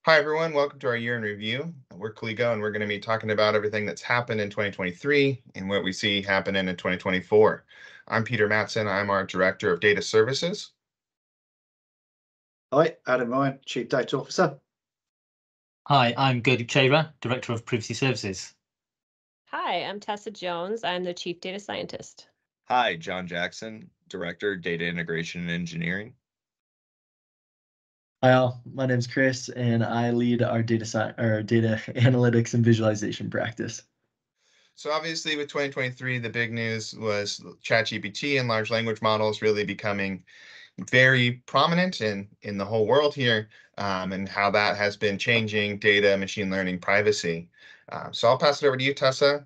Hi, everyone. Welcome to our year in review. We're Calligo, and we're going to be talking about everything that's happened in 2023 and what we see happening in 2024. I'm Peter Matson. I'm our Director of Data Services. Hi, Adam Ryan, Chief Data Officer. Hi, I'm Gurdeep, Chayra, Director of Privacy Services. Hi, I'm Tessa Jones. I'm the Chief Data Scientist. Hi, John Jackson, Director, Data Integration and Engineering. Hi all, my name's Chris, and I lead our data analytics and visualization practice. So obviously with 2023, the big news was ChatGPT and large language models really becoming very prominent in the whole world here, and how that has been changing data, machine learning, privacy. So I'll pass it over to you, Tessa.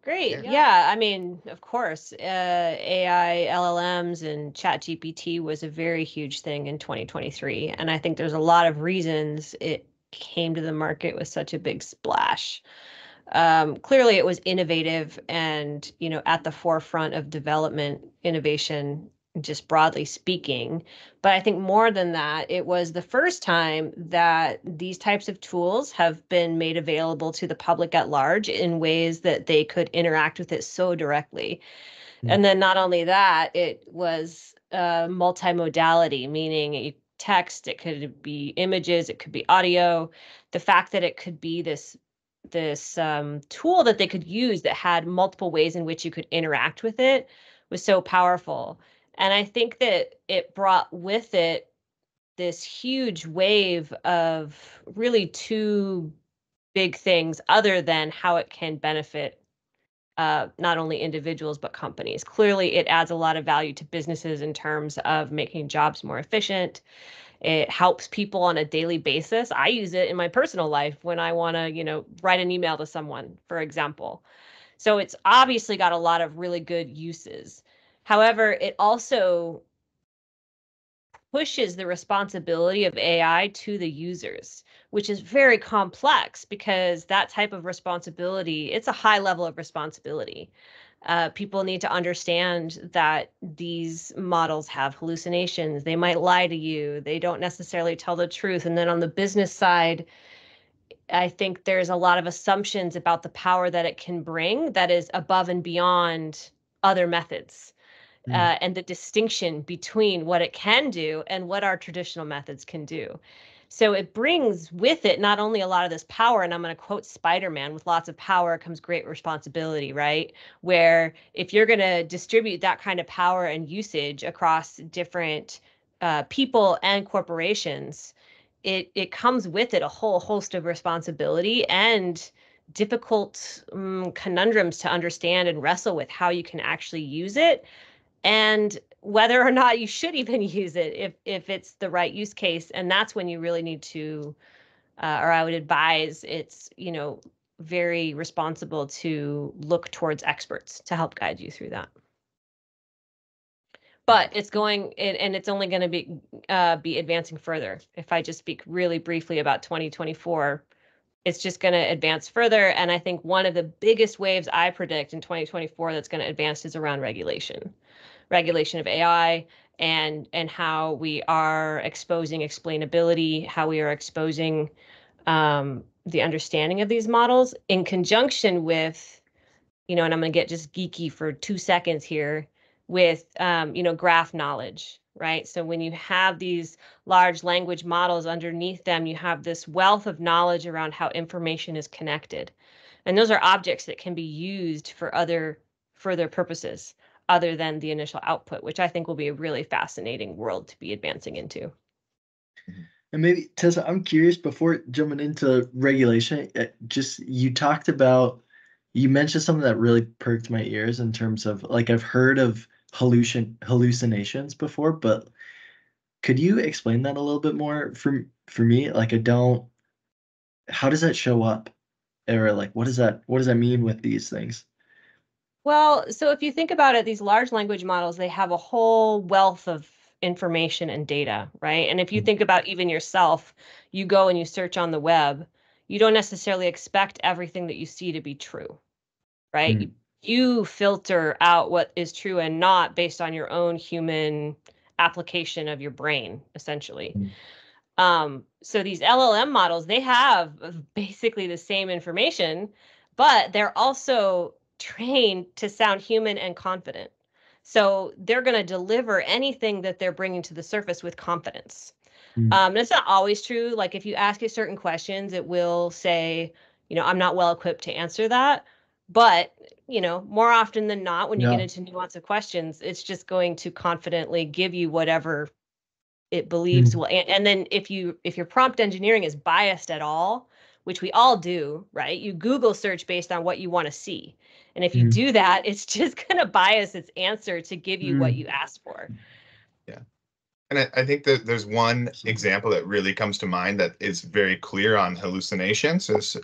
Great. Yeah. I mean, of course, AI, LLMs, and ChatGPT was a very huge thing in 2023. And I think there's a lot of reasons it came to the market with such a big splash. Clearly, it was innovative and, at the forefront of development innovation, just broadly speaking. But I think more than that, it was the first time that these types of tools have been made available to the public at large in ways that they could interact with it so directly. And then not only that, it was multimodality, meaning text, it could be images, it could be audio. The fact that it could be this tool that they could use that had multiple ways in which you could interact with it was so powerful. And I think that it brought with it this huge wave of really two big things other than how it can benefit not only individuals, but companies. Clearly, it adds a lot of value to businesses in terms of making jobs more efficient. It helps people on a daily basis. I use it in my personal life when I want to, write an email to someone, for example. So it's obviously got a lot of really good uses. However, it also pushes the responsibility of AI to the users, which is very complex because that type of responsibility, it's a high level of responsibility. People need to understand that these models have hallucinations. They might lie to you. They don't necessarily tell the truth. And then on the business side, I think there's a lot of assumptions about the power that it can bring that is above and beyond other methods. And the distinction between what it can do and what our traditional methods can do. So it brings with it not only a lot of this power, and I'm going to quote Spider-Man, with lots of power comes great responsibility, right? Where if you're going to distribute that kind of power and usage across different people and corporations, it comes with it a whole host of responsibility and difficult conundrums to understand and wrestle with how you can actually use it, and whether or not you should even use it if it's the right use case. And that's when you really need to, or I would advise it's, very responsible to look towards experts to help guide you through that. But it's going, and it's only going to be advancing further. If I just speak really briefly about 2024, it's just going to advance further. And I think one of the biggest waves I predict in 2024 that's going to advance is around regulation of AI, and how we are exposing explainability, how we are exposing the understanding of these models in conjunction with, and I'm going to get just geeky for 2 seconds here, with, graph knowledge, right? So when you have these large language models underneath them, you have this wealth of knowledge around how information is connected. And those are objects that can be used for other further purposes other than the initial output, which I think will be a really fascinating world to be advancing into. And maybe, Tessa, I'm curious, before jumping into regulation, you mentioned something that really perked my ears in terms of, like, I've heard of hallucinations before, but could you explain that a little bit more for me? Like, how does that show up? Or like, what does that mean with these things? Well, so if you think about it, these large language models, they have a whole wealth of information and data, right? And if you think about even yourself, you go and you search on the web, you don't necessarily expect everything that you see to be true, right? You filter out what is true and not based on your own human application of your brain, essentially. So these LLM models, they have basically the same information, but they're also trained to sound human and confident. So they're going to deliver anything that they're bringing to the surface with confidence. And it's not always true. Like if you ask it certain questions, it will say, I'm not well equipped to answer that. But, more often than not, when you get into nuance of questions, it's just going to confidently give you whatever it believes will. And then if your prompt engineering is biased at all, which we all do, right? You Google search based on what you want to see. And if you do that, it's just going to bias its answer to give you what you asked for. Yeah. And I think that there's one example that really comes to mind that is very clear on hallucinations. Is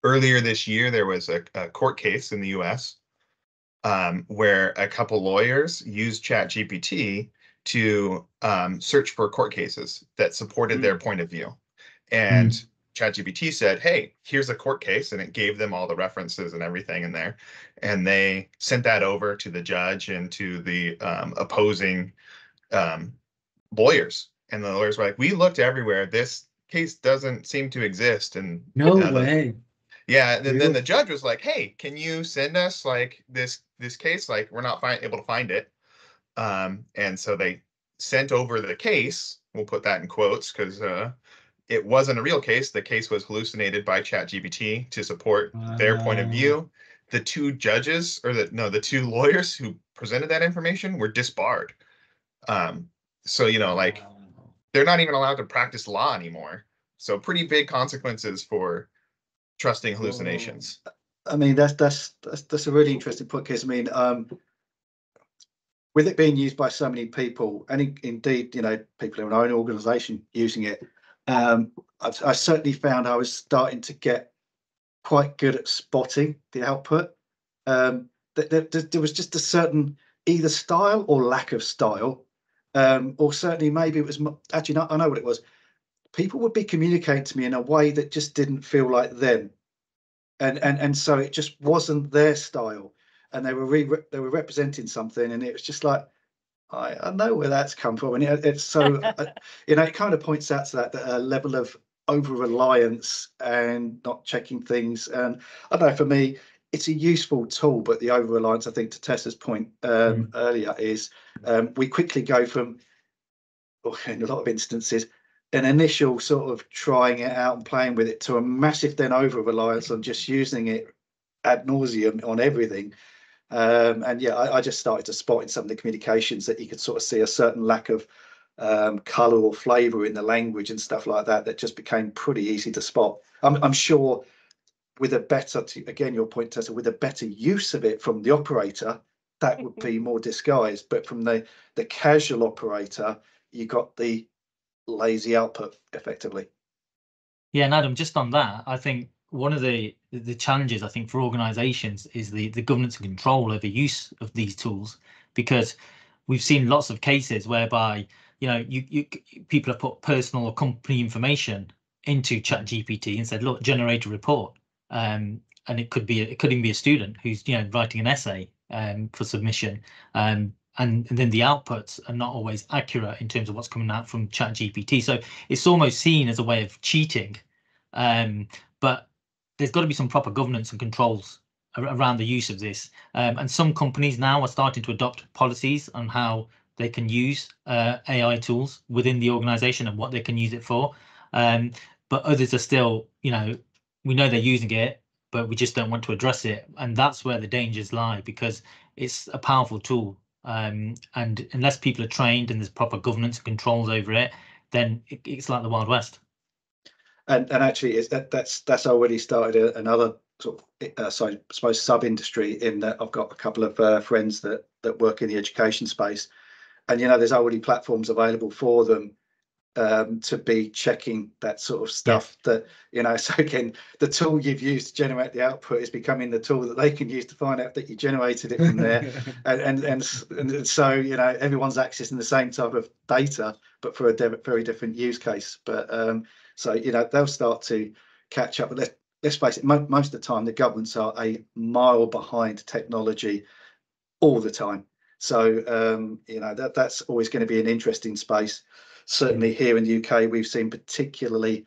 earlier this year, there was a court case in the US where a couple lawyers used ChatGPT to search for court cases that supported their point of view. And ChatGPT said, hey, here's a court case, and it gave them all the references and everything in there. And they sent that over to the judge and to the opposing lawyers. And the lawyers were like, we looked everywhere. This case doesn't seem to exist. And no way. Yeah, and then the judge was like, hey, can you send us like this case? Like, we're not able to find it. And so they sent over the case. We'll put that in quotes because it wasn't a real case. The case was hallucinated by ChatGPT to support their point of view. The two judges, the two lawyers who presented that information were disbarred. So, they're not even allowed to practice law anymore. So pretty big consequences for trusting hallucinations. I mean, that's a really interesting point, because I mean, with it being used by so many people, and indeed, people in my own organization using it, I certainly found I was starting to get quite good at spotting the output. There was just a certain either style or lack of style, or certainly maybe it was actually not. I know what it was. People would be communicating to me in a way that just didn't feel like them, and so it just wasn't their style, and they were representing something, and it was just like, I know where that's come from, and it's so it kind of points out to that level of over reliance and not checking things. And I don't know, for me, it's a useful tool, but the over reliance, I think, to Tessa's point earlier, is we quickly go from, in a lot of instances, an initial sort of trying it out and playing with it to a massive then over reliance on just using it ad nauseum on everything. And yeah, I just started to spot in some of the communications that you could sort of see a certain lack of color or flavor in the language and stuff like that, that just became pretty easy to spot. I'm sure with a better, again, your point, Tessa, with a better use of it from the operator, that would be more disguised. But from the casual operator, you got the lazy output effectively. Yeah, and Adam, just on that, I think one of the challenges, I think, for organizations is the governance and control over use of these tools, because we've seen lots of cases whereby you people have put personal or company information into ChatGPT and said, look, generate a report, and it could even be a student who's writing an essay for submission, and then the outputs are not always accurate in terms of what's coming out from ChatGPT. So it's almost seen as a way of cheating, but there's got to be some proper governance and controls around the use of this. And some companies now are starting to adopt policies on how they can use AI tools within the organization and what they can use it for. But others are still, we know they're using it, but we just don't want to address it. And that's where the dangers lie, because it's a powerful tool. And unless people are trained and there's proper governance and controls over it, then it's like the Wild West. And actually, that's already started another sort of I suppose sub-industry, in that I've got a couple of friends that work in the education space, and there's already platforms available for them to be checking that sort of stuff. That so again, the tool you've used to generate the output is becoming the tool that they can use to find out that you generated it from there. and so everyone's accessing the same type of data, but for a very different use case. But so they'll start to catch up. But let's face it, most of the time the governments are a mile behind technology all the time. So that's always going to be an interesting space. certainly here in the UK, we've seen particularly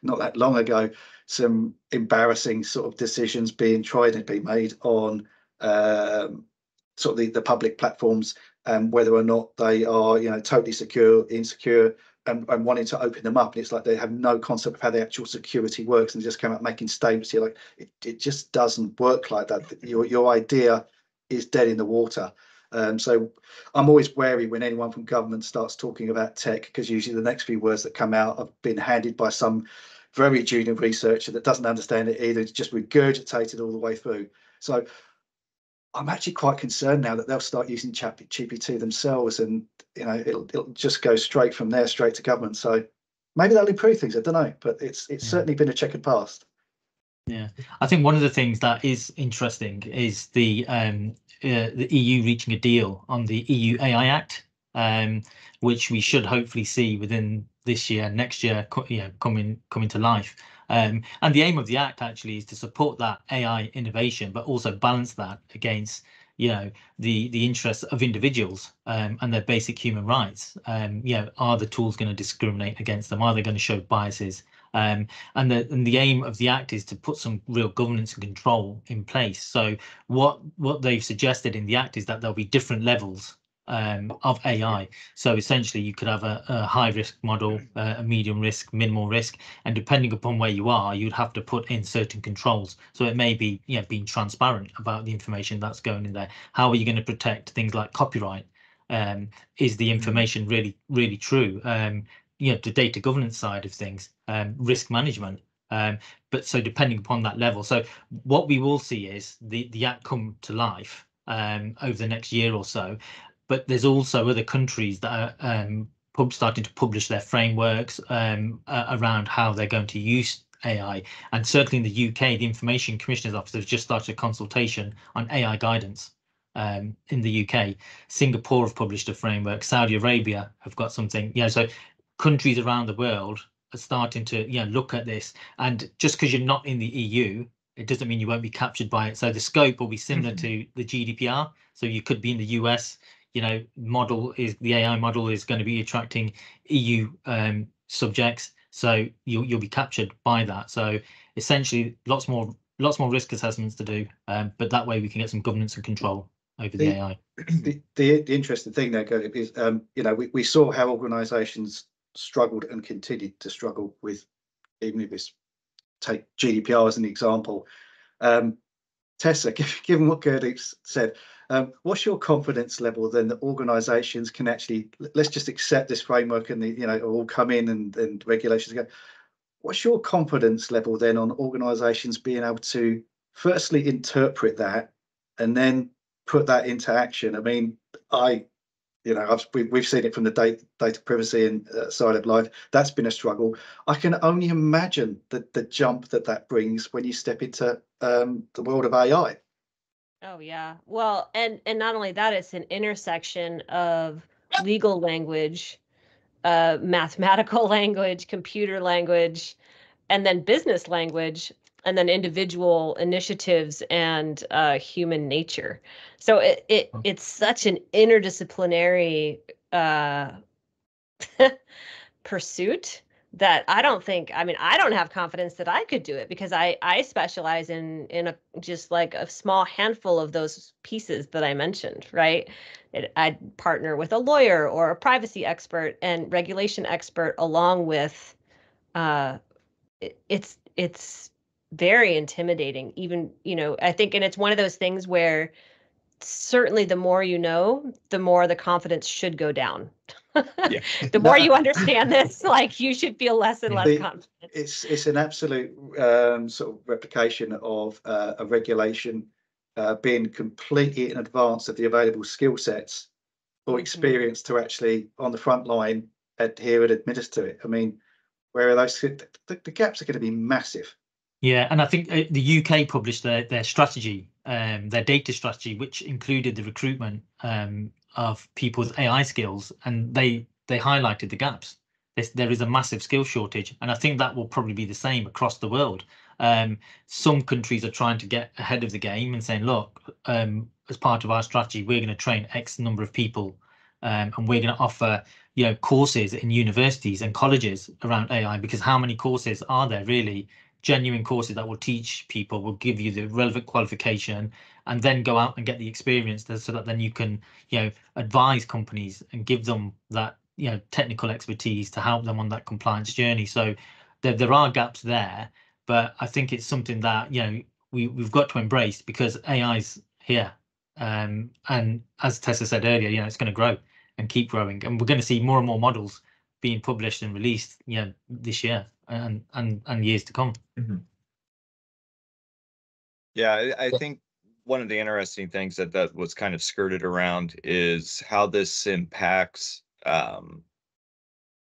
not that long ago some embarrassing sort of decisions being tried and being made on sort of the public platforms, and whether or not they are, you know, totally secure, insecure, and wanting to open them up. And it's like they have no concept of how the actual security works, and just come out making statements here like it just doesn't work like that. Your idea is dead in the water. So I'm always wary when anyone from government starts talking about tech, because usually the next few words that come out have been handed by some very junior researcher that doesn't understand it either. It's just regurgitated all the way through. So I'm actually quite concerned now that they'll start using ChatGPT themselves, and you know it'll just go straight from there straight to government. So maybe they'll improve things. I don't know, but it's certainly been a checkered past. Yeah, I think one of the things that is interesting is the EU reaching a deal on the EU AI Act, which we should hopefully see within this year, next year, coming to life. And the aim of the Act actually is to support that AI innovation, but also balance that against, you know, the interests of individuals and their basic human rights. You know, are the tools going to discriminate against them? Are they going to show biases? And the aim of the Act is to put some real governance and control in place. So what they've suggested in the Act is that there'll be different levels of AI. So essentially you could have a high risk model, a medium risk, minimal risk, and depending upon where you are, you'd have to put in certain controls. So it may be, you know, being transparent about the information that's going in there. How are you going to protect things like copyright? Is the information really true? You know, the data governance side of things, risk management. But so depending upon that level, so what we will see is the Act come to life over the next year or so. But there's also other countries that are starting to publish their frameworks around how they're going to use AI. And certainly in the UK, the Information Commissioner's Office has just started a consultation on AI guidance in the UK. Singapore have published a framework. Saudi Arabia have got something. You know, so countries around the world are starting to, you know, look at this. And just because you're not in the EU, it doesn't mean you won't be captured by it. So the scope will be similar to the GDPR. So you could be in the US. You know, the AI model is going to be attracting EU subjects, so you'll be captured by that. So essentially, lots more risk assessments to do, but that way we can get some governance and control over the AI. The interesting thing there, Gurdeep, is you know, we saw how organisations struggled and continued to struggle with, even if it's take GDPR as an example. Tessa, given what Gurdeep said, what's your confidence level then that organisations can actually, let's just accept this framework and you know, all come in and regulations go. What's your confidence level then on organisations being able to firstly interpret that and then put that into action? I mean, we've seen it from the data privacy and side of life. That's been a struggle. I can only imagine the jump that brings when you step into the world of AI. Oh yeah. Well, and not only that, it's an intersection of legal language, mathematical language, computer language, and then business language, and then individual initiatives and human nature. So it's such an interdisciplinary pursuit that I don't have confidence that I could do it, because I specialize in just like a small handful of those pieces that I mentioned, right? I'd partner with a lawyer or a privacy expert and regulation expert, along with it's very intimidating, even, you know, I think, and it's one of those things where certainly the more you know, the more the confidence should go down. Yeah. The more you understand this, like, you should feel less and less confident. It's an absolute sort of replication of a regulation being completely in advance of the available skill sets or experience to actually on the front line adhere and administer it. I mean, where are those? The gaps are going to be massive. Yeah, and I think the UK published their strategy, their data strategy, which included the recruitment of people's AI skills, and they highlighted the gaps. There is a massive skill shortage, and I think that will probably be the same across the world. Some countries are trying to get ahead of the game and saying, look, as part of our strategy, we're going to train X number of people and we're going to offer, you know, courses in universities and colleges around AI, because how many courses are there really? Genuine courses that will teach people, will give you the relevant qualification, and then go out and get the experience so that then you can, you know, advise companies and give them that, you know, technical expertise to help them on that compliance journey. So there are gaps there, but I think it's something that, you know, we've got to embrace, because AI's here. And as Tessa said earlier, you know, it's going to grow and keep growing, and we're going to see more and more models being published and released, you know, this year and years to come. Mm-hmm. Yeah, I think one of the interesting things that was kind of skirted around is how this impacts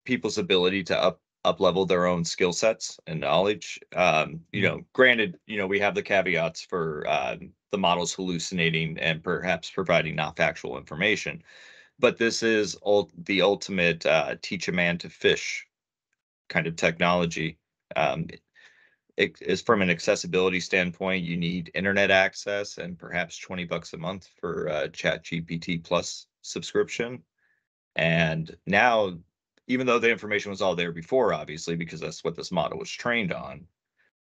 people's ability to up level their own skill sets and knowledge. You know, granted, you know, we have the caveats for the models hallucinating and perhaps providing not factual information, but this is the ultimate teach a man to fish kind of technology. It is from an accessibility standpoint, you need internet access and perhaps $20 a month for ChatGPT Plus subscription. And now, even though the information was all there before, obviously, because that's what this model was trained on,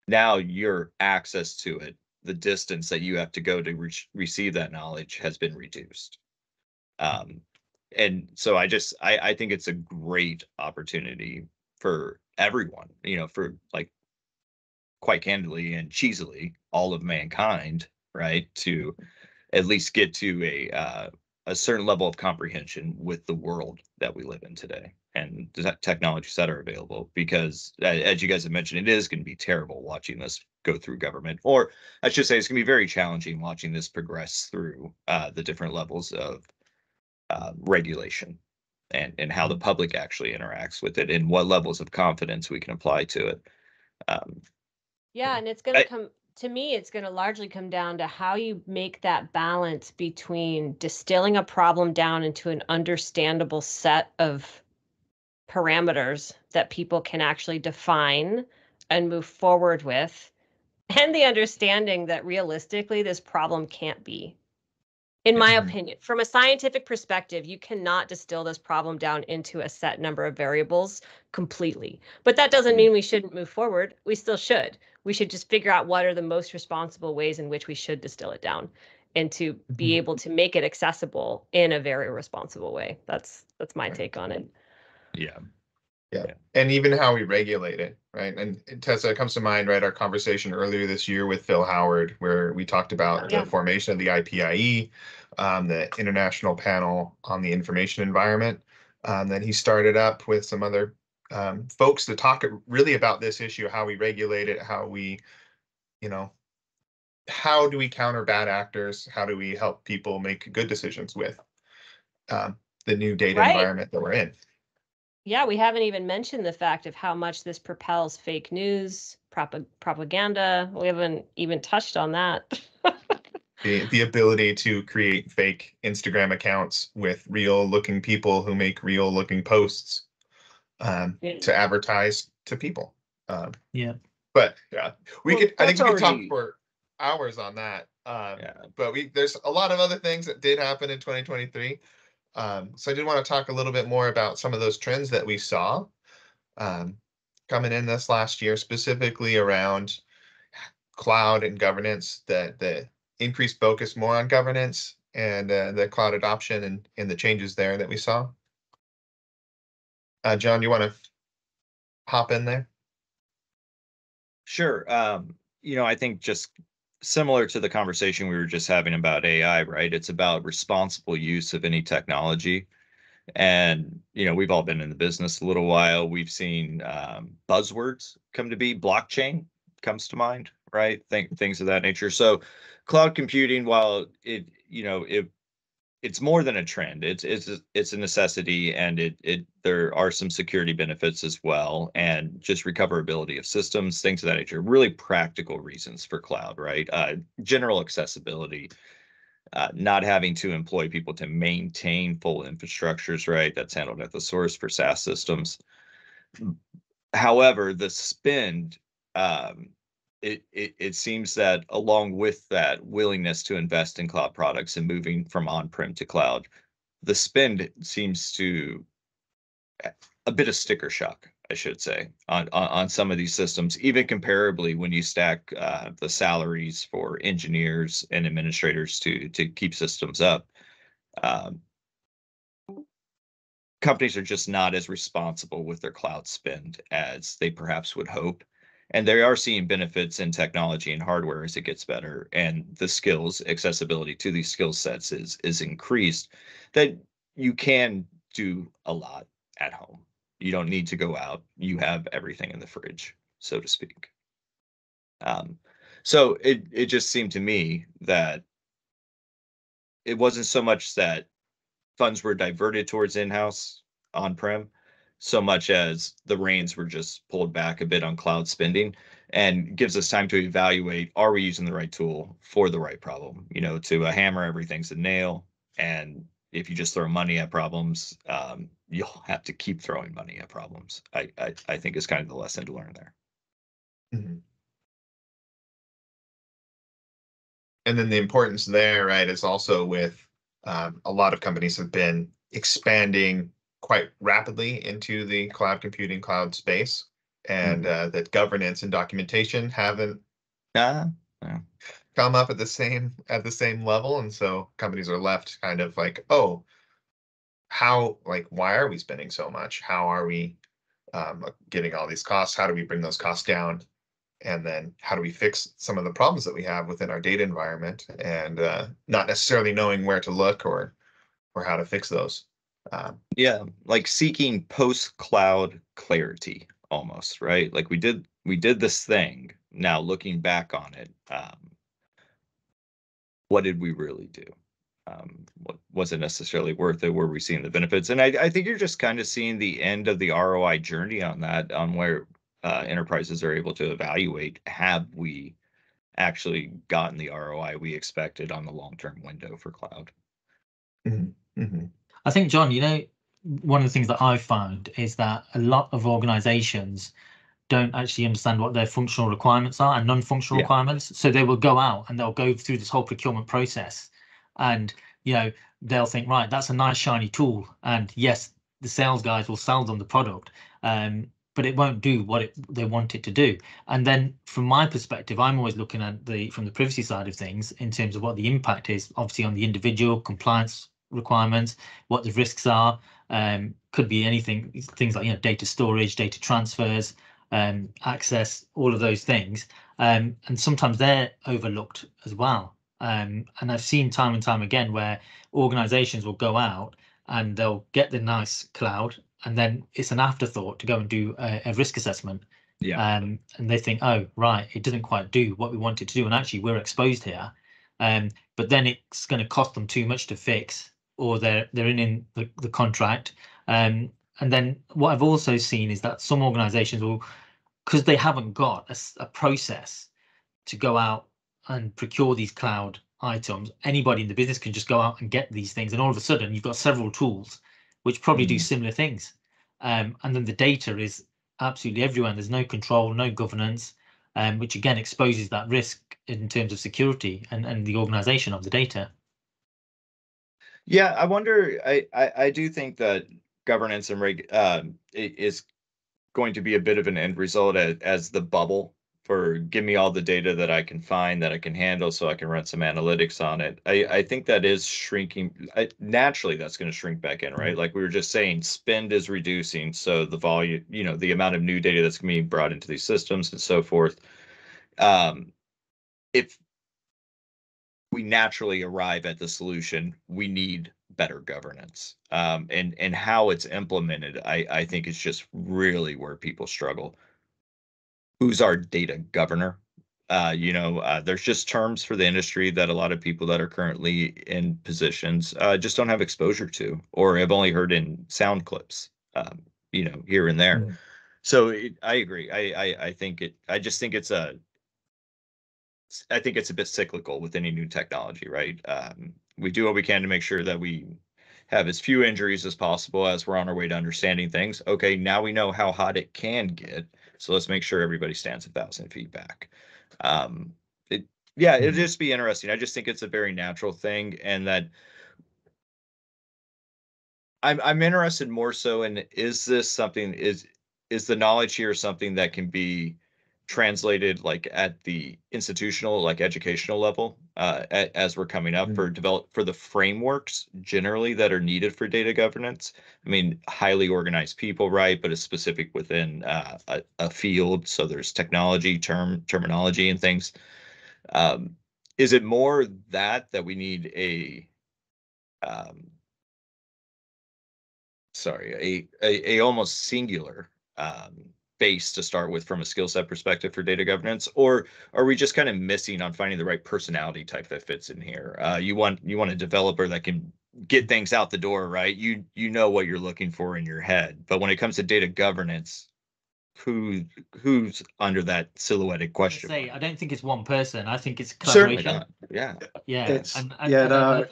now your access to it, the distance that you have to go to receive that knowledge, has been reduced. And so I think it's a great opportunity for everyone, you know, for, like, quite candidly and cheesily, all of mankind, right, to at least get to a certain level of comprehension with the world that we live in today and the technologies that are available. Because as you guys have mentioned, it is going to be terrible watching this go through government, or I should say it's going to be very challenging watching this progress through the different levels of regulation, and how the public actually interacts with it, and what levels of confidence we can apply to it. Yeah, and it's going to come, to me, it's going to largely come down to how you make that balance between distilling a problem down into an understandable set of parameters that people can actually define and move forward with, and the understanding that realistically this problem can't be. In my opinion, from a scientific perspective, you cannot distill this problem down into a set number of variables completely. But that doesn't mean we shouldn't move forward. We still should. We should just figure out what are the most responsible ways in which we should distill it down, and to be able to make it accessible in a very responsible way. That's my take on it. Yeah. And even how we regulate it, right? And Tessa, it comes to mind, right, our conversation earlier this year with Phil Howard, where we talked about the formation of the IPIE, the International Panel on the Information Environment. Then he started up with some other folks to talk really about this issue, how we regulate it, how we, you know, how do we counter bad actors? How do we help people make good decisions with the new data environment that we're in? Yeah, we haven't even mentioned the fact of how much this propels fake news, propaganda. We haven't even touched on that. The ability to create fake Instagram accounts with real looking people who make real looking posts to advertise to people. But yeah, I think we could talk for hours on that. But there's a lot of other things that did happen in 2023. So I did want to talk a little bit more about some of those trends that we saw coming in this last year, specifically around cloud and governance, the increased focus more on governance and the cloud adoption and the changes there that we saw. John, you want to hop in there? Sure. You know, I think just similar to the conversation we were just having about AI, right? It's about responsible use of any technology. And, you know, we've all been in the business a little while. We've seen buzzwords come to be. Blockchain comes to mind, right? Things of that nature. So cloud computing, while it's more than a trend, it's a necessity, and there are some security benefits as well, and just recoverability of systems, things of that nature. Really practical reasons for cloud, right? General accessibility, not having to employ people to maintain full infrastructures, right? That's handled at the source for SaaS systems. However, the spend, it seems that along with that willingness to invest in cloud products and moving from on-prem to cloud, the spend seems to a bit of sticker shock, I should say, on some of these systems, even comparably when you stack the salaries for engineers and administrators to keep systems up. Companies are just not as responsible with their cloud spend as they perhaps would hope. And they are seeing benefits in technology and hardware as it gets better, and the skills, accessibility to these skill sets is increased, that you can do a lot at home. You don't need to go out. You have everything in the fridge, so to speak. So it just seemed to me that it wasn't so much that funds were diverted towards in-house on-prem, so much as the reins were just pulled back a bit on cloud spending, and gives us time to evaluate, are we using the right tool for the right problem? You know, to a hammer, everything's a nail. And if you just throw money at problems, you'll have to keep throwing money at problems. I think is kind of the lesson to learn there. Mhm. And then the importance there, right, is also with a lot of companies have been expanding quite rapidly into the cloud computing, cloud space, and that governance and documentation haven't Yeah. come up at the same level, and so companies are left kind of like, oh, how, like, why are we spending so much? How are we getting all these costs? How do we bring those costs down? And then how do we fix some of the problems that we have within our data environment, and not necessarily knowing where to look or how to fix those. Yeah, like seeking post-cloud clarity almost, right? Like we did this thing. Now looking back on it, what did we really do? What was it necessarily worth it? Were we seeing the benefits? And I think you're just kind of seeing the end of the ROI journey on that, on where enterprises are able to evaluate, have we actually gotten the ROI we expected on the long-term window for cloud? I think, John, you know, one of the things that I've found is that a lot of organizations don't actually understand what their functional requirements are and non-functional requirements. So they will go out and they'll go through this whole procurement process, and you know, they'll think, right, that's a nice shiny tool, and yes, the sales guys will sell them the product, but it won't do what they want it to do. And then from my perspective, I'm always looking at from the privacy side of things in terms of what the impact is, obviously on the individual compliance requirements, what the risks are. Could be anything, things like, you know, data storage, data transfers, access, all of those things, and sometimes they're overlooked as well. And I've seen time and time again where organizations will go out and they'll get the nice cloud, and then it's an afterthought to go and do a risk assessment. And they think, oh, right, it doesn't quite do what we want it to do, and actually we're exposed here. But then it's going to cost them too much to fix, or they're in the contract. And then what I've also seen is that some organizations will, because they haven't got a process to go out and procure these cloud items, anybody in the business can just go out and get these things. And all of a sudden you've got several tools which probably do similar things. And then the data is absolutely everywhere. And there's no control, no governance, which again exposes that risk in terms of security and the organization of the data. Yeah, I wonder. I do think that governance and is going to be a bit of an end result as the bubble for give me all the data that I can find, that I can handle, so I can run some analytics on it. I think that is shrinking. Naturally, that's going to shrink back in, right? Like we were just saying, spend is reducing, so the volume, you know, the amount of new data that's going to be brought into these systems and so forth. If we naturally arrive at the solution, we need better governance, and how it's implemented, I think is just really where people struggle. Who's our data governor? There's just terms for the industry that a lot of people that are currently in positions just don't have exposure to, or have only heard in sound clips, here and there. So I agree. I think I just think I think it's a bit cyclical with any new technology, right? We do what we can to make sure that we have as few injuries as possible as we're on our way to understanding things. Okay, now we know how hot it can get, so let's make sure everybody stands 1,000 feet back. It'll just be interesting. I just think it's a very natural thing, and that I'm interested more so in, is this something, is the knowledge here something that can be translated like at the institutional, like educational level, as we're coming up for the frameworks generally that are needed for data governance? I mean, highly organized people, right? But it's specific within a field. So there's technology, terminology and things. Is it more that we need a a almost singular base to start with from a skill set perspective for data governance, or are we just kind of missing on finding the right personality type that fits in here? You want a developer that can get things out the door, right? You know what you're looking for in your head, but when it comes to data governance, who's under that silhouetted question mark? I don't think it's one person. I think it's Certainly collaboration. not. Yeah. It's And no.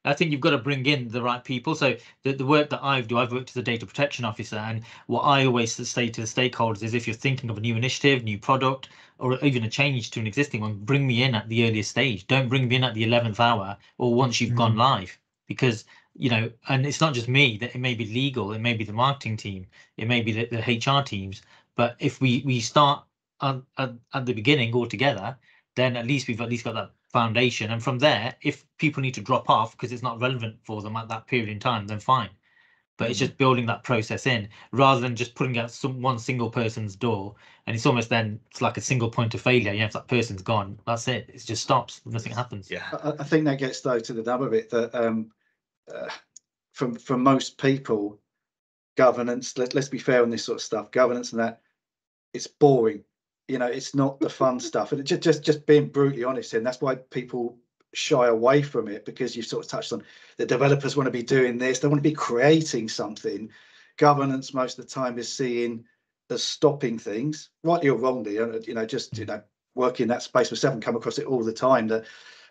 I think you've got to bring in the right people. So the work that I've worked as a data protection officer, and what I always say to the stakeholders is, if you're thinking of a new initiative, new product, or even a change to an existing one, bring me in at the earliest stage. Don't bring me in at the 11th hour or once you've gone live, because and it's not just me, that it may be legal, it may be the marketing team, it may be the HR teams. But if we start at the beginning all together, then at least we've got that foundation. And from there, if people need to drop off because it's not relevant for them at that period in time, then fine. But it's just building that process in, rather than just putting out one single person's door. And it's almost then, it's like a single point of failure. If that person's gone, that's it. It just stops. Nothing happens. Yeah. I think that gets though to the nub of it, that from most people, governance, let's be fair on this sort of stuff, governance and that, it's boring. It's not the fun stuff. And just being brutally honest, and that's why people shy away from it, because you've sort of touched on the developers want to be doing this, they want to be creating something. Governance most of the time is seen as stopping things, rightly or wrongly. Just work in that space myself and come across it all the time, that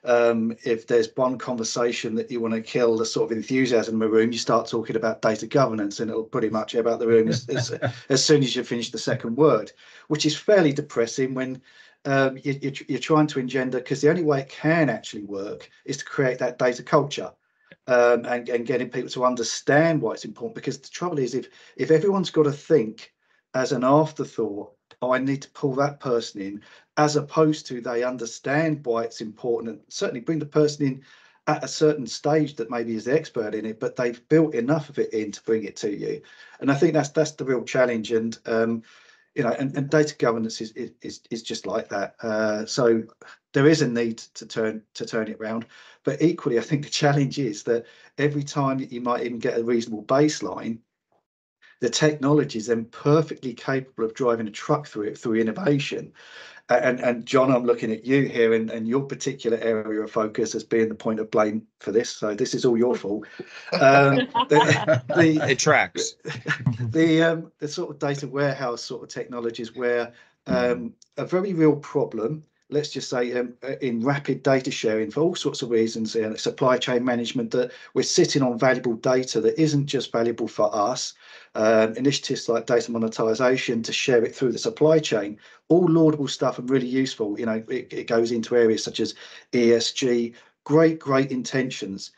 if there's one conversation that you want to kill the sort of enthusiasm in the room, you start talking about data governance, and it'll pretty much about the room as soon as you finish the second word, which is fairly depressing when you're trying to engender, because the only way it can actually work is to create that data culture, and getting people to understand why it's important. Because the trouble is, if everyone's got to think as an afterthought, I need to pull that person in, as opposed to they understand why it's important, and certainly bring the person in at a certain stage that maybe is the expert in it, but they've built enough of it in to bring it to you. And I think that's the real challenge. And and data governance is just like that. So there is a need to turn it around, but equally, I think the challenge is that every time that you might even get a reasonable baseline, the technology is then perfectly capable of driving a truck through it, through innovation. And John, I'm looking at you here, and your particular area of focus as being the point of blame for this. So this is all your fault. It tracks. The sort of data warehouse sort of technologies, where a very real problem, let's just say, in rapid data sharing for all sorts of reasons, supply chain management, that we're sitting on valuable data that isn't just valuable for us. Initiatives like data monetization to share it through the supply chain, all laudable stuff and really useful. It goes into areas such as ESG, great intentions.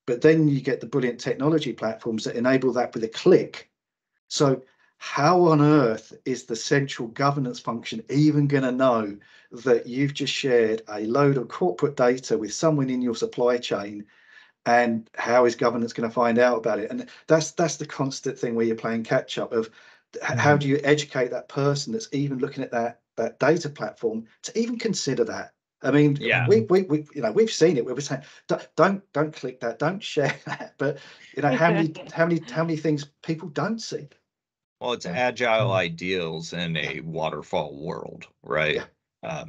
But then you get the brilliant technology platforms that enable that with a click. So how on earth is the central governance function even going to know that you've just shared a load of corporate data with someone in your supply chain? And how is governance going to find out about it? And that's the constant thing where you're playing catch up of how do you educate that person that's even looking at that data platform to even consider that? I mean, Yeah. we've seen it where we're saying, don't click that, don't share that. But how many things people don't see? Well, it's agile ideals in a waterfall world, right? Yeah.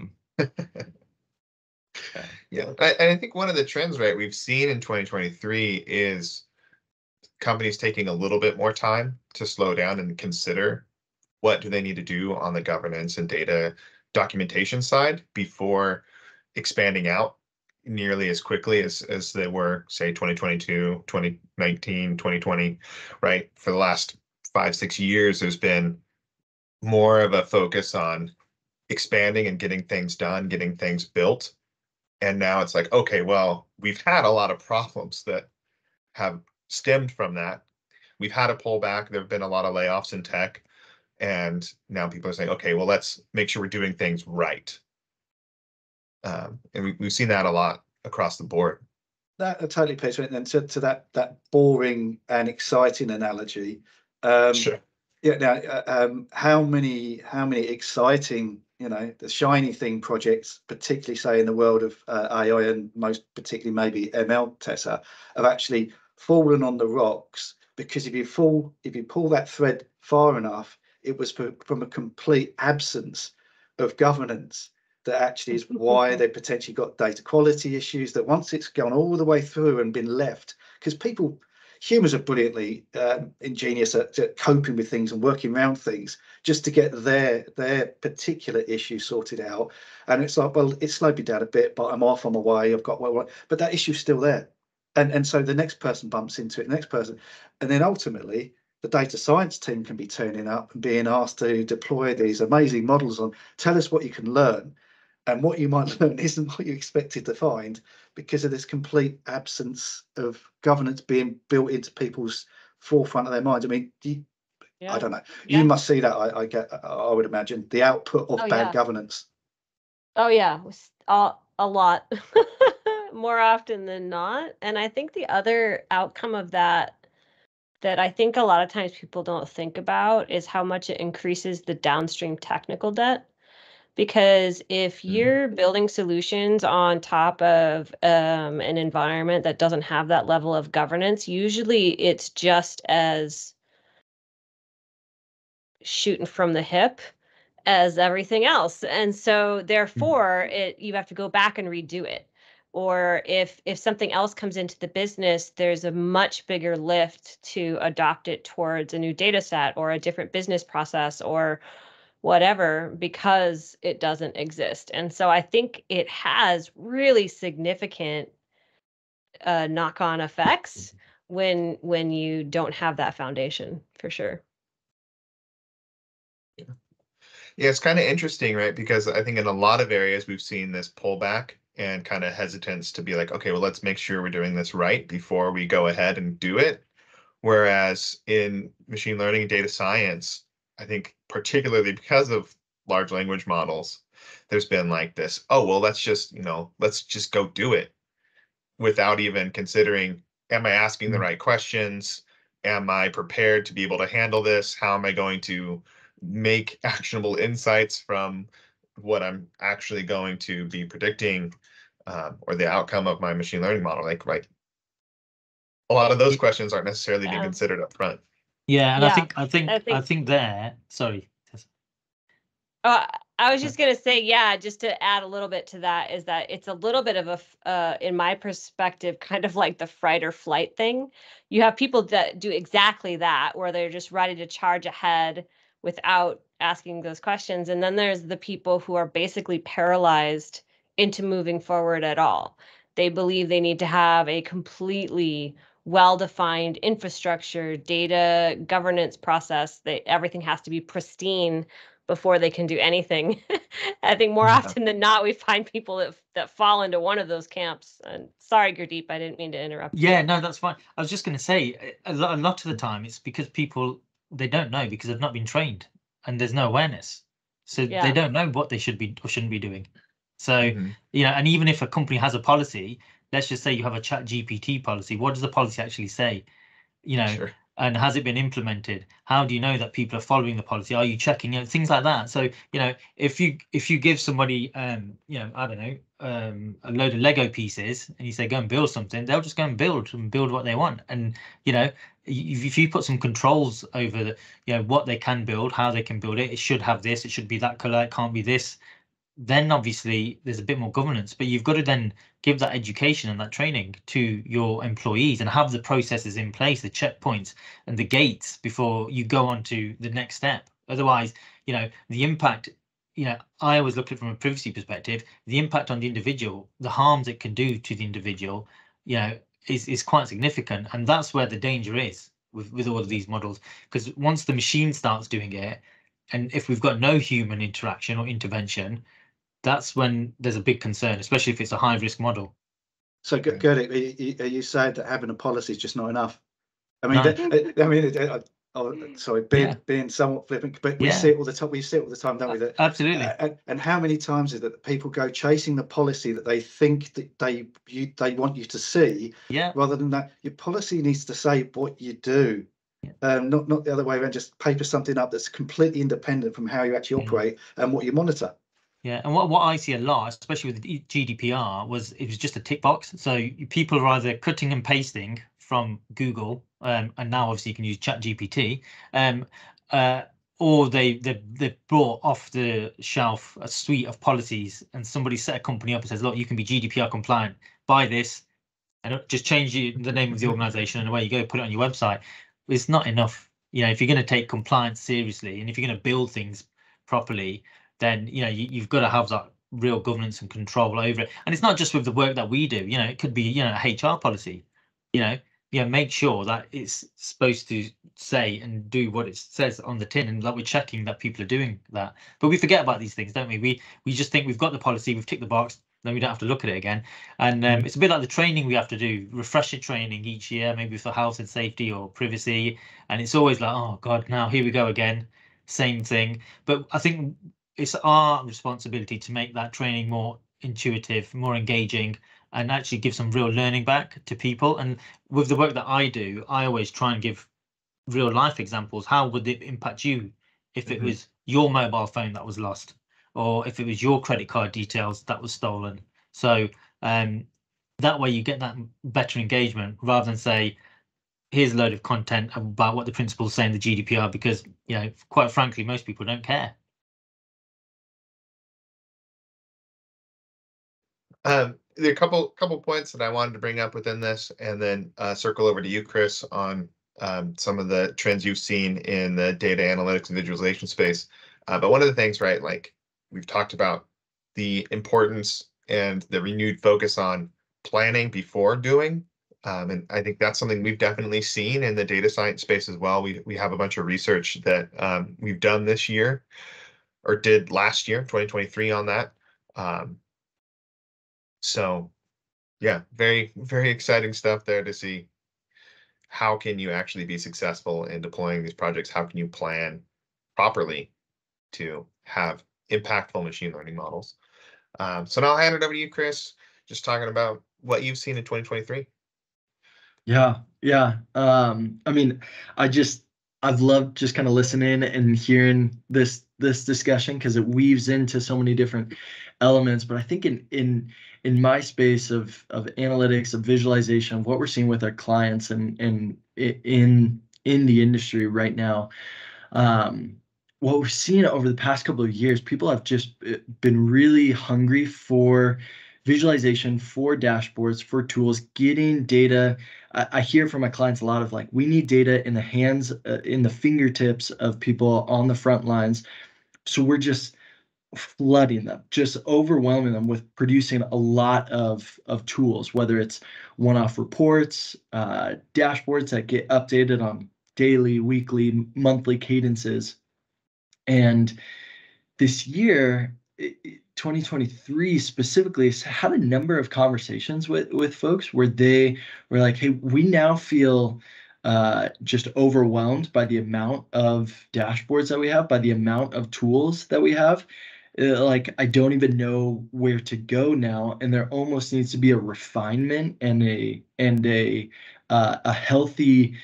Yeah, I think one of the trends, right, we've seen in 2023 is companies taking a little bit more time to slow down and consider what do they need to do on the governance and data documentation side before expanding out nearly as quickly as they were, say, 2022, 2019, 2020, right? For the last 5-6 years, there's been more of a focus on expanding and getting things done, getting things built. And now it's like, okay, well, we've had a lot of problems that have stemmed from that. we've had a pullback. There have been a lot of layoffs in tech, and now people are saying, okay, well, let's make sure we're doing things right. And we've seen that a lot across the board. That totally plays right. And to that boring and exciting analogy, Sure. yeah. Now, how many exciting, the shiny thing projects, particularly say in the world of AI and most particularly maybe ML, Tessa, have actually fallen on the rocks because if you pull that thread far enough, it was from a complete absence of governance. That actually is why they potentially got data quality issues, that once it's gone all the way through and been left, because humans are brilliantly ingenious at coping with things and working around things just to get their particular issue sorted out. And it's like, well, it slowed me down a bit, but I'm off on my way. I've got but that issue's still there. And so the next person bumps into it, the next person. And then ultimately, the data science team can be turning up and being asked to deploy these amazing models on, tell us what you can learn. And what you might learn isn't what you expected to find because of this complete absence of governance being built into people's forefront of their minds. I mean, I don't know. You must see that. I would imagine the output of bad governance. Oh yeah, a lot, more often than not. And I think the other outcome of that I think a lot of times people don't think about is how much it increases the downstream technical debt. Because if you're building solutions on top of an environment that doesn't have that level of governance, usually it's just as shooting from the hip as everything else. And so therefore you have to go back and redo it. Or if something else comes into the business, there's a much bigger lift to adopt it towards a new data set or a different business process or whatever, because it doesn't exist. And so I think it has really significant knock-on effects when you don't have that foundation, for sure. Yeah, it's kind of interesting, right? Because I think in a lot of areas we've seen this pullback and kind of hesitance to be like, okay, well, let's make sure we're doing this right before we go ahead and do it. Whereas in machine learning and data science, I think particularly because of large language models, there's been like this, oh, well, let's just go do it without even considering, am I asking the right questions? Am I prepared to be able to handle this? How am I going to make actionable insights from what I'm actually going to be predicting, or the outcome of my machine learning model? Like, right. A lot of those questions aren't necessarily being considered up front. Yeah, and I think there. Sorry. I was just gonna say, just to add a little bit to that, is that it's a little bit of a, in my perspective, kind of like the fight or flight thing. You have people that do exactly that, where they're just ready to charge ahead without asking those questions, and then there's the people who are basically paralyzed into moving forward at all. They believe they need to have a completely well-defined infrastructure, data governance process, that everything has to be pristine before they can do anything. I think more often than not, we find people that fall into one of those camps. And sorry, Gurdeep, I didn't mean to interrupt. Yeah, no, that's fine. I was just going to say, a lot of the time, it's because people, they don't know because they've not been trained and there's no awareness. So they don't know what they should be or shouldn't be doing. So, and even if a company has a policy, let's just say you have a ChatGPT policy, what does the policy actually say? Sure. And has it been implemented? How do you know that people are following the policy? Are you checking, things like that? So, if you give somebody, I don't know, a load of Lego pieces and you say, go and build something, they'll just go and build what they want. And, if you put some controls over what they can build, how they can build it, it should have this, it should be that color, it can't be this, then obviously there's a bit more governance. But you've got to then give that education and that training to your employees and have the processes in place, the checkpoints and the gates before you go on to the next step. Otherwise, the impact, I always look at it from a privacy perspective, the impact on the individual, the harms it can do to the individual, is quite significant. And that's where the danger is with all of these models, because once the machine starts doing it, and if we've got no human interaction or intervention, that's when there's a big concern, especially if it's a high risk model. So Gurdeep, are you saying that having a policy is just not enough? I mean, No. sorry, Yeah. being somewhat flippant, but we Yeah. see it all the time. We see it all the time, don't we? That Absolutely. and how many times is it that people go chasing the policy that they think that they want you to see, Yeah. rather than that your policy needs to say what you do, not the other way around. Just paper something up that's completely independent from how you actually operate and what you monitor. Yeah, and what I see a lot, especially with the GDPR, was it was just a tick box. So people are either cutting and pasting from Google, and now obviously you can use ChatGPT, or they brought off the shelf a suite of policies, and somebody set a company up and says, look, you can be GDPR compliant, buy this, and just change the name of the organization, and away you go, put it on your website. It's not enough. You know, if you're going to take compliance seriously, and if you're going to build things properly, then you've got to have that real governance and control over it. And it's not just with the work that we do. It could be a HR policy. Make sure that it's supposed to say and do what it says on the tin, and that we're checking that people are doing that. But we forget about these things, don't we? We just think we've got the policy, we've ticked the box, then we don't have to look at it again. And it's a bit like the training we have to do, refresher training each year, maybe for health and safety or privacy. And it's always like, oh God, now here we go again, same thing. But I think it's our responsibility to make that training more intuitive, more engaging, and actually give some real learning back to people. And with the work that I do, I always try and give real life examples. How would it impact you if it was your mobile phone that was lost, or if it was your credit card details that was stolen? So that way you get that better engagement, rather than say, here's a load of content about what the principals say in the GDPR, because quite frankly, most people don't care. There are a couple points that I wanted to bring up within this, and then circle over to you, Chris, on some of the trends you've seen in the data analytics and visualization space. But one of the things, right, like we've talked about the importance and the renewed focus on planning before doing. And I think that's something we've definitely seen in the data science space as well. We have a bunch of research that we've done this year, or did last year, 2023, on that. So yeah, very, very exciting stuff there to see how can you actually be successful in deploying these projects? How can you plan properly to have impactful machine learning models? So now I'll hand it over to you, Chris, just talking about what you've seen in 2023. Yeah. I mean, I've loved just kind of listening and hearing this discussion, because it weaves into so many different elements. But I think in my space of analytics, of visualization, of what we're seeing with our clients and in the industry right now, what we're seeing over the past couple of years, people have just been really hungry for visualization, for dashboards, for tools, getting data. I hear from my clients a lot of like, we need data in the hands, in the fingertips of people on the front lines. So we're just flooding them, just overwhelming them with producing a lot of tools, whether it's one-off reports, dashboards that get updated on daily, weekly, monthly cadences. And this year, 2023 specifically, had a number of conversations with folks where they were like, hey, we now feel just overwhelmed by the amount of dashboards that we have, by the amount of tools that we have. Like, I don't even know where to go now, and there almost needs to be a refinement and a healthy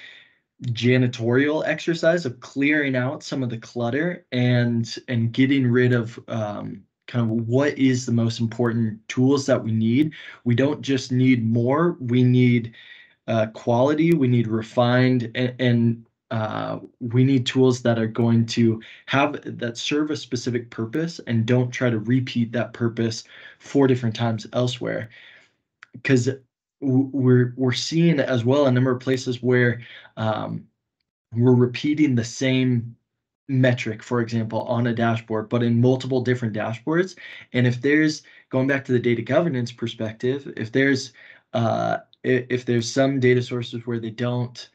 janitorial exercise of clearing out some of the clutter and getting rid of kind of what is the most important tools that we need. We don't just need more, we need quality, we need refined, and we need tools that are going to serve a specific purpose and don't try to repeat that purpose 4 different times elsewhere. Because we're seeing as well a number of places where we're repeating the same metric, for example, on a dashboard, but in multiple different dashboards. And if there's, going back to the data governance perspective, if there's some data sources where they don't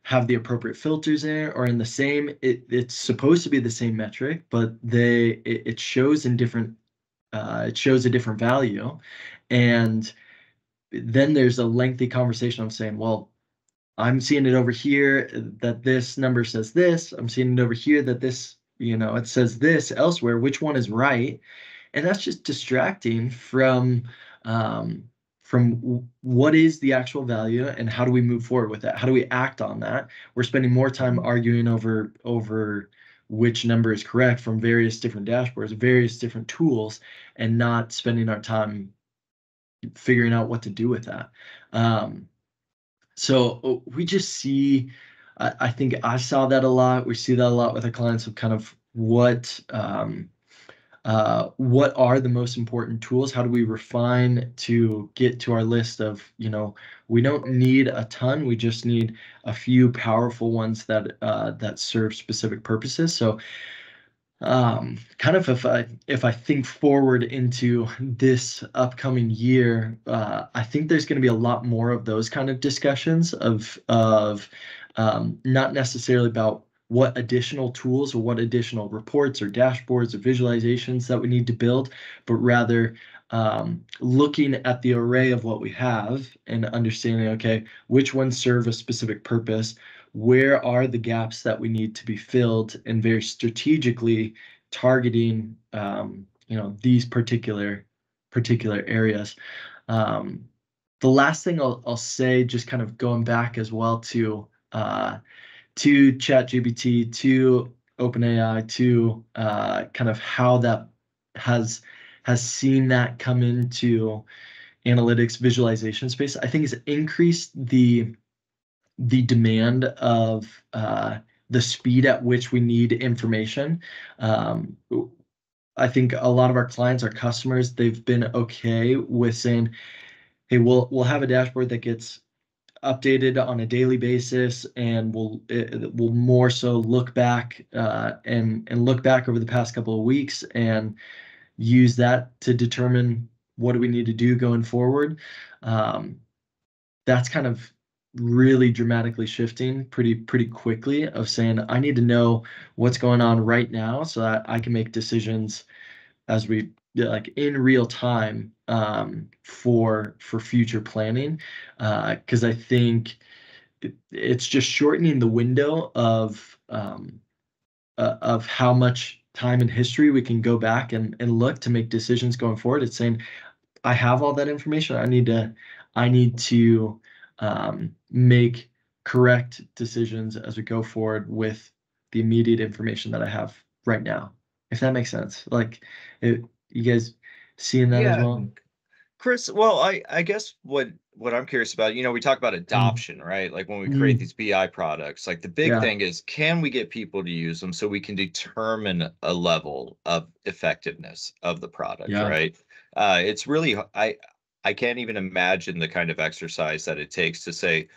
have the appropriate filters in it, or in the same, it's supposed to be the same metric, but it shows in different, it shows a different value. And then there's a lengthy conversation of saying, well, I'm seeing it over here that this number says this. I'm seeing it over here that this, it says this elsewhere. Which one is right? And that's just distracting from what is the actual value and how do we move forward with that? How do we act on that? We're spending more time arguing over which number is correct from various different dashboards, various different tools, and not spending our time figuring out what to do with that. So we just see, I think I saw that a lot. We see that a lot with our clients of kind of what are the most important tools? How do we refine to get to our list of, we don't need a ton. We just need a few powerful ones that serve specific purposes. So kind of if I think forward into this upcoming year, I think there's going to be a lot more of those kind of discussions of not necessarily about what additional tools or what additional reports or dashboards or visualizations that we need to build, but rather looking at the array of what we have and understanding, okay, which ones serve a specific purpose, where are the gaps that we need to be filled, and very strategically targeting, these particular areas. The last thing I'll say, just kind of going back as well to ChatGPT, to OpenAI, to kind of how that has seen that come into analytics visualization space, I think has increased the demand of the speed at which we need information. I think a lot of our clients, our customers, they've been okay with saying, hey, we'll have a dashboard that gets updated on a daily basis, and we'll more so look back and look back over the past couple of weeks and use that to determine what do we need to do going forward. That's kind of really dramatically shifting pretty quickly, of saying I need to know what's going on right now so that I can make decisions as we like in real time for future planning, because I think it's just shortening the window of how much time in history we can go back and look to make decisions going forward. It's saying I have all that information. I need to make correct decisions as we go forward with the immediate information that I have right now, if that makes sense. Like, you guys seeing that as well? Chris, well, I guess what I'm curious about, we talk about adoption, right? Like when we create these BI products, like the big thing is, can we get people to use them so we can determine a level of effectiveness of the product, right? It's really, I can't even imagine the kind of exercise that it takes to say,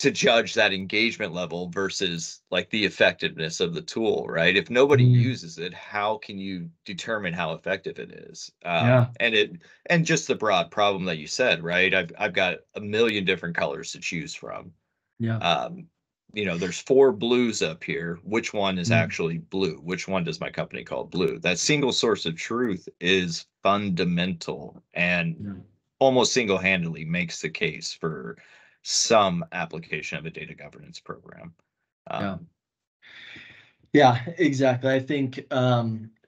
to judge that engagement level versus like the effectiveness of the tool, right? If nobody uses it, how can you determine how effective it is? And just the broad problem that you said, right? I've got a million different colors to choose from. There's 4 blues up here. Which one is actually blue? Which one does my company call blue? That single source of truth is fundamental and almost single-handedly makes the case for some application of a data governance program. Yeah, exactly. I think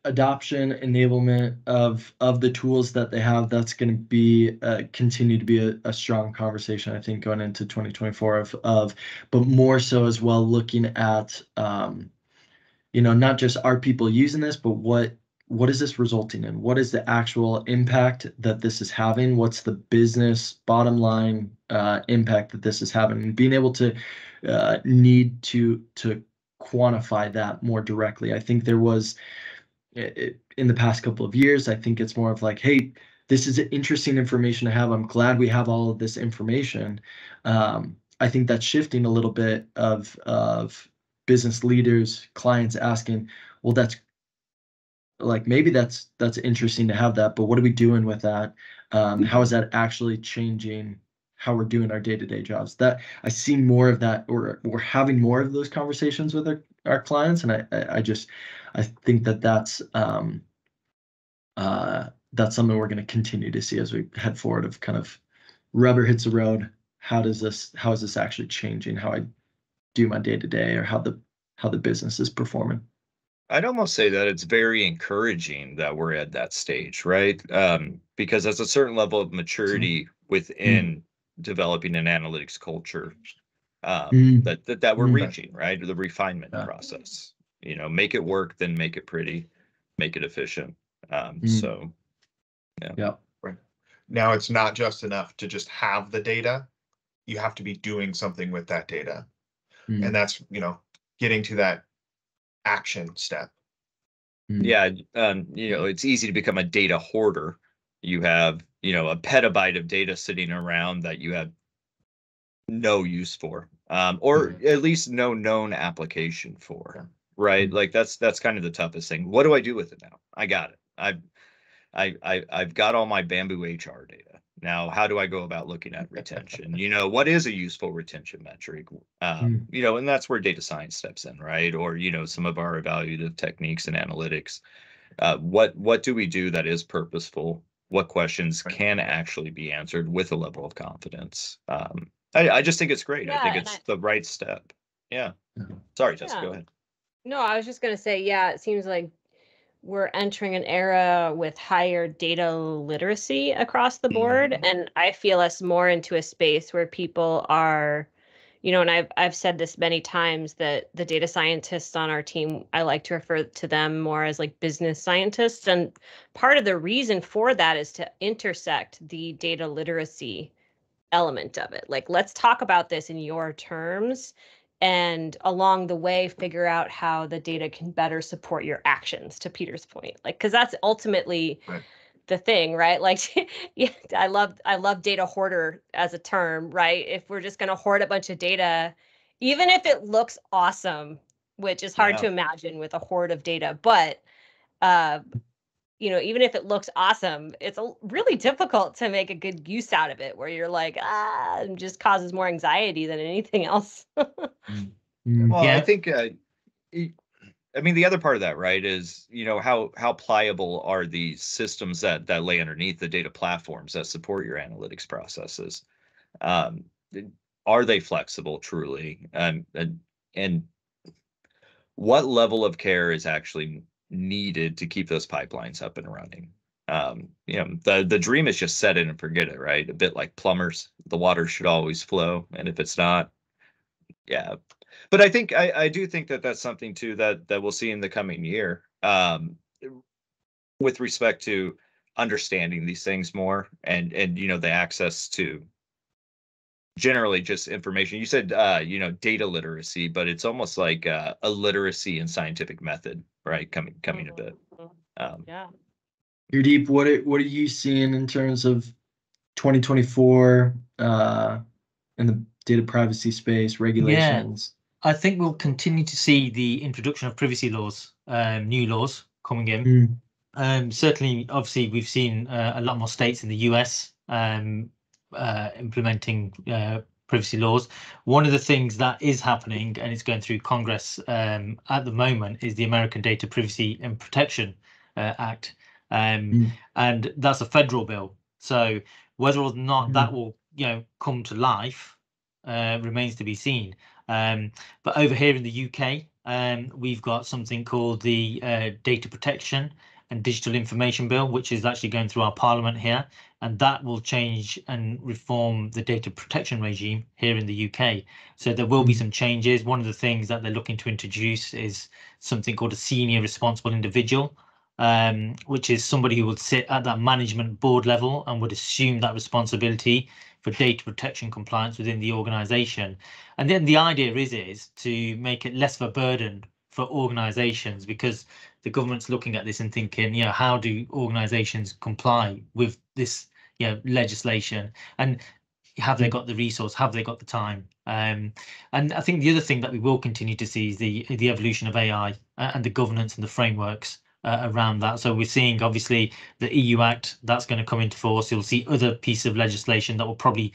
adoption, enablement of the tools that they have, that's going to be continue to be a strong conversation, I think, going into 2024 but more so as well looking at not just are people using this, but what is this resulting in? What is the actual impact that this is having? What's the business bottom line impact that this is having? And being able to need to quantify that more directly. I think there was in the past couple of years, I think it's more of like, hey, this is interesting information to have. I'm glad we have all of this information. I think that's shifting a little bit of business leaders, clients asking, well, that's like, maybe that's interesting to have that, but what are we doing with that? How is that actually changing how we're doing our day-to-day jobs? That I see more of that, or we're having more of those conversations with our clients, and I think that's something we're going to continue to see as we head forward, of kind of rubber hits the road. how is this actually changing how I do my day to day, or how the business is performing? I'd almost say that it's very encouraging that we're at that stage, right? Because there's a certain level of maturity within developing an analytics culture that we're reaching, right? The refinement process. Make it work, then make it pretty, make it efficient. So, yeah. Right. Now it's not just enough to just have the data. You have to be doing something with that data. And that's, getting to that action step. Yeah, it's easy to become a data hoarder. You have, a petabyte of data sitting around that you have no use for, or at least no known application for, right? Like that's kind of the toughest thing. What do I do with it now? I got it. I've got all my Bamboo HR data. Now, how do I go about looking at retention? What is a useful retention metric? And that's where data science steps in, right? Or, some of our evaluative techniques and analytics. What do we do that is purposeful? What questions can actually be answered with a level of confidence? I just think it's great. I think it's the right step. Yeah. Sorry, Tessa, go ahead. No, I was just going to say, it seems like we're entering an era with higher data literacy across the board. And I feel us more into a space where people are, and I've said this many times, that the data scientists on our team, I like to refer to them more as like business scientists. And part of the reason for that is to intersect the data literacy element of it. Like, let's talk about this in your terms, and along the way figure out how the data can better support your actions, to Peter's point. Like, because that's ultimately the thing, right? Like, I love data hoarder as a term, right? If we're just going to hoard a bunch of data, even if it looks awesome, which is hard to imagine with a hoard of data, but even if it looks awesome, it's really difficult to make a good use out of it, where you're like, it just causes more anxiety than anything else. Well, I think, the other part of that, right, is, how pliable are these systems that lay underneath the data platforms that support your analytics processes? Are they flexible truly? And what level of care is actually needed to keep those pipelines up and running? The dream is just set it and forget it, right? A bit like plumbers, the water should always flow, and if it's not, but I think I do think that that's something too that we'll see in the coming year, with respect to understanding these things more, and the access to generally just information. You said data literacy, but it's almost like a literacy in scientific method, right? Coming a bit. Gurdeep, what are you seeing in terms of 2024 in the data privacy space, regulations? I think we'll continue to see the introduction of privacy laws, new laws coming in. Certainly, obviously, we've seen a lot more states in the US implementing privacy laws. One of the things that is happening, and it's going through Congress at the moment, is the American Data Privacy and Protection Act. And that's a federal bill. So whether or not that will come to life remains to be seen. But over here in the UK, we've got something called the Data Protection and Digital Information Bill, which is actually going through our Parliament here, and that will change and reform the data protection regime here in the UK. So there will be some changes. One of the things that they're looking to introduce is something called a senior responsible individual, which is somebody who would sit at that management board level and would assume that responsibility for data protection compliance within the organization. And then the idea is to make it less of a burden for organizations, because the government's looking at this and thinking, how do organizations comply with this, legislation, and have they got the resource, have they got the time? And I think the other thing that we will continue to see is the evolution of AI and the governance and the frameworks around that. So we're seeing, obviously, the EU Act that's going to come into force. You'll see other pieces of legislation that will probably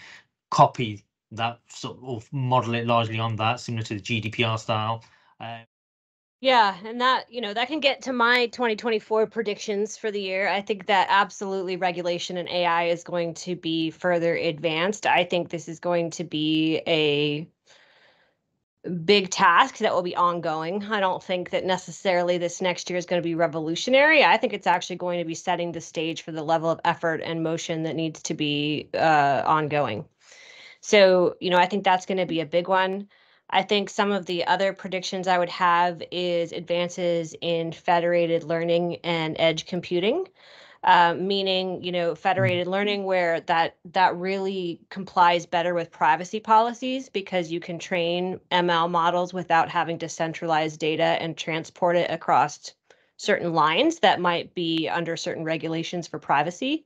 copy that, sort of model it largely on that, similar to the GDPR style. Yeah, and that, that can get to my 2024 predictions for the year. I think that absolutely regulation in AI is going to be further advanced. I think this is going to be a big task that will be ongoing. I don't think that necessarily this next year is going to be revolutionary. I think it's actually going to be setting the stage for the level of effort and motion that needs to be ongoing. So, I think that's going to be a big one. I think some of the other predictions I would have is advances in federated learning and edge computing, meaning, federated learning where that really complies better with privacy policies because you can train ML models without having to centralize data and transport it across certain lines that might be under certain regulations for privacy.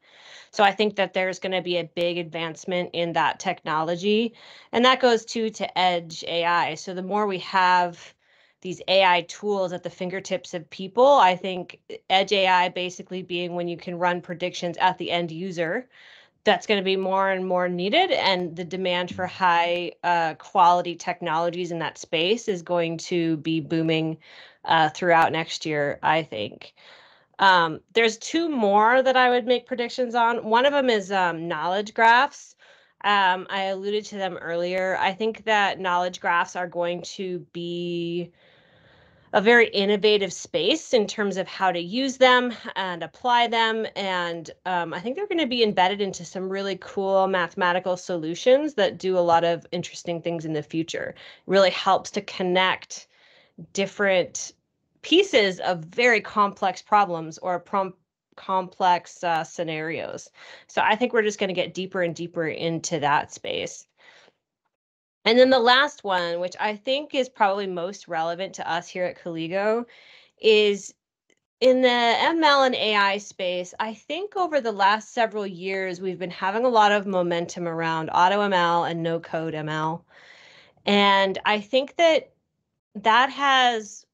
So I think that there's going to be a big advancement in that technology. And that goes to edge AI. So the more we have these AI tools at the fingertips of people, I think edge AI basically being when you can run predictions at the end user, that's going to be more and more needed. And the demand for high quality technologies in that space is going to be booming throughout next year, I think. There's two more that I would make predictions on. One of them is knowledge graphs. I alluded to them earlier. I think that knowledge graphs are going to be a very innovative space in terms of how to use them and apply them. And I think they're going to be embedded into some really cool mathematical solutions that do a lot of interesting things in the future. It really helps to connect different pieces of very complex problems or complex scenarios. So I think we're just going to get deeper and deeper into that space. And then the last one, which I think is probably most relevant to us here at Calligo, is in the ML and AI space. I think over the last several years, we've been having a lot of momentum around auto ML and no code ML. And I think that has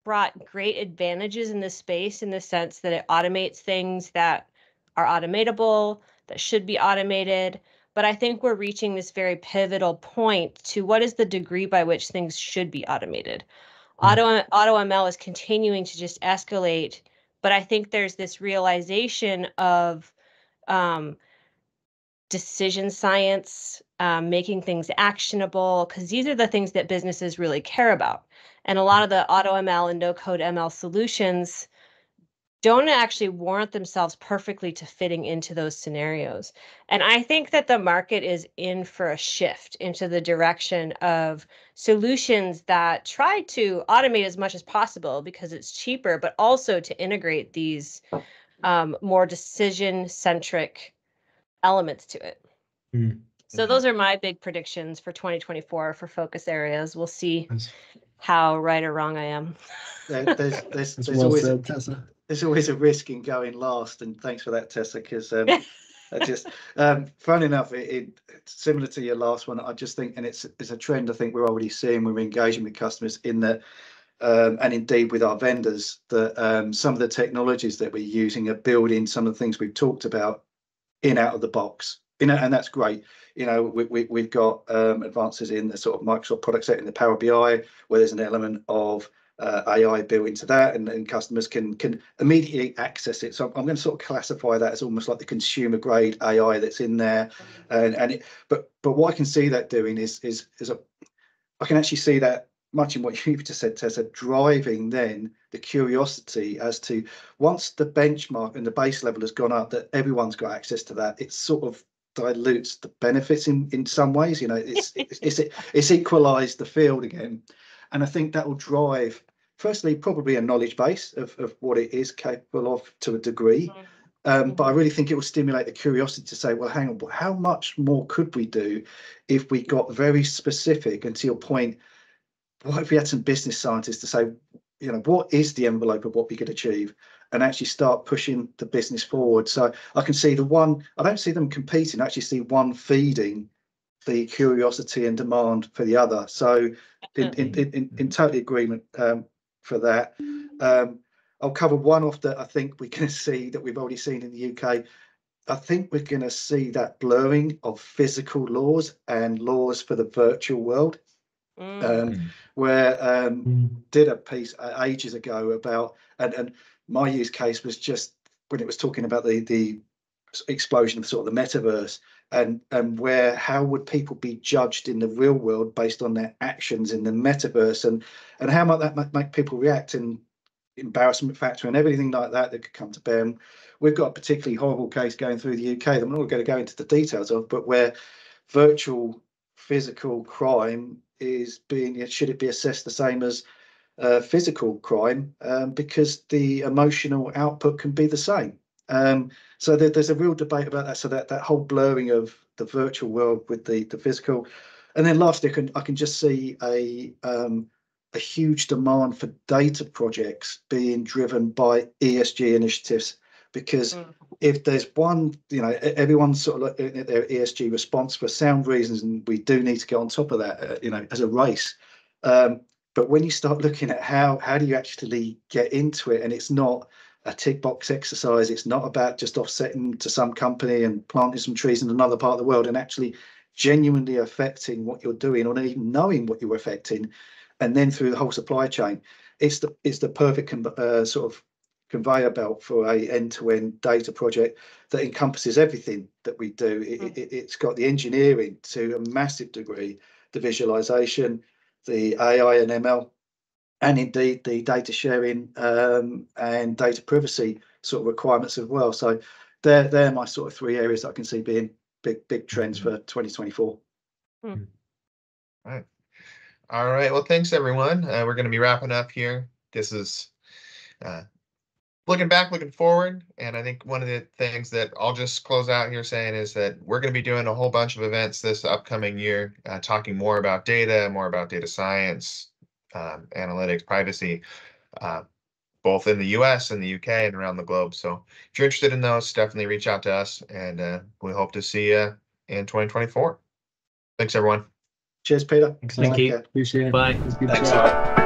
brought great advantages in this space in the sense that it automates things that are automatable, that should be automated. But I think we're reaching this very pivotal point to what is the degree by which things should be automated. Auto ML is continuing to just escalate, but I think there's this realization of decision science, making things actionable, because these are the things that businesses really care about. And a lot of the auto ML and no code ML solutions don't actually warrant themselves perfectly to fitting into those scenarios. And I think that the market is in for a shift into the direction of solutions that try to automate as much as possible because it's cheaper, but also to integrate these more decision-centric elements to it. So those are my big predictions for 2024 for focus areas. We'll see how right or wrong I am. There's always a risk in going last, and thanks for that, Tessa, because fun enough, it's similar to your last one. I just think, and it's a trend I think we're already seeing when we're engaging with customers in that, and indeed with our vendors, that some of the technologies that we're using are building some of the things we've talked about in out of the box. And that's great. We've got advances in the sort of Microsoft product set in the Power BI, where there's an element of AI built into that, and customers can immediately access it. So I'm going to sort of classify that as almost like the consumer grade AI that's in there. But what I can see that doing is I can actually see that much in what you've just said, Tessa, driving then the curiosity as to once the benchmark and the base level has gone up, that everyone's got access to that. It sort of dilutes the benefits in some ways. It's equalized the field again, and I think that will drive firstly probably a knowledge base of what it is capable of to a degree. But I really think it will stimulate the curiosity to say, well, hang on, how much more could we do if we got very specific? And to your point, what if we had some business scientists to say, what is the envelope of what we could achieve, and actually start pushing the business forward? So I can see I don't see them competing. I actually see one feeding the curiosity and demand for the other. So in total agreement for that. I'll cover one off that I think we're going to see that we've already seen in the UK. I think we're going to see that blurring of physical laws and laws for the virtual world. where did a piece ages ago about, and my use case was just when it was talking about the explosion of sort of the metaverse, and where how would people be judged in the real world based on their actions in the metaverse, and how might that make people react, and embarrassment factor and everything like that that could come to bear. And we've got a particularly horrible case going through the UK that I'm not going to go into the details of, but where virtual physical crime is being, should it be assessed the same as physical crime, because the emotional output can be the same. So there's a real debate about that. So that whole blurring of the virtual world with the physical. And then lastly, I can just see a huge demand for data projects being driven by ESG initiatives, because if there's one, everyone's sort of looking at their ESG response for sound reasons, and we do need to get on top of that, as a race. But when you start looking at how do you actually get into it, and it's not a tick box exercise, it's not about just offsetting to some company and planting some trees in another part of the world, and actually genuinely affecting what you're doing, or even knowing what you're affecting, and then through the whole supply chain, it's the perfect sort of conveyor belt for a end-to-end data project that encompasses everything that we do. It's got the engineering to a massive degree, the visualization, the AI and ML, and indeed the data sharing and data privacy sort of requirements as well. So they're my sort of three areas that I can see being big trends for 2024. All right. Well, thanks everyone. We're going to be wrapping up here. This is looking back, looking forward. And I think one of the things that I'll just close out here saying is that we're going to be doing a whole bunch of events this upcoming year, talking more about data science, analytics, privacy, both in the US and the UK and around the globe. So if you're interested in those, definitely reach out to us, and we hope to see you in 2024. Thanks, everyone. Cheers, Peter. Thank you. Appreciate it. Bye. It was good Thanks, chat. all.